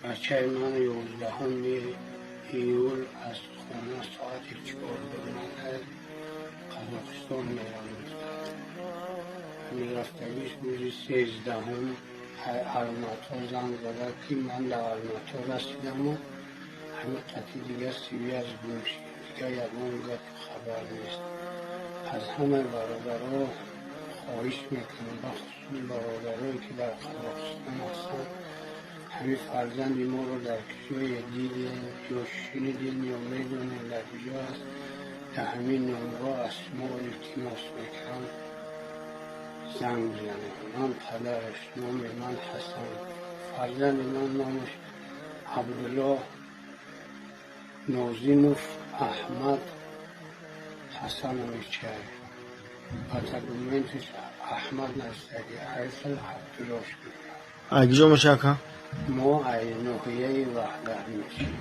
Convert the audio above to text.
بچه من 11 ایول از خونه ساعت 4 از قزاقستان میرفتگیش روزی 13 علامتها زنگ زده که من در علامتها رسیدم و همه قطعی دیگه سیوی از گم شد دیگه یکون گفت خبر نیست. از همه برادرها خواهش میکنم بخصوص برادرهایی که در قزاقستان هستند همین فرزند ما رو در کجای دیدین یا شنیدین یا میدونین در کجا هست در همین نمره اسما التماس میکنم زنگ بزنه. من پدرش، نام من حسن، فرزند من نامش عبدالله نازیموف احمد حسن میچه پاتگومنتش احمد نستگی حیثل عبدالله شکر اگه مشاکه ما اینوهیه وحده میشیم.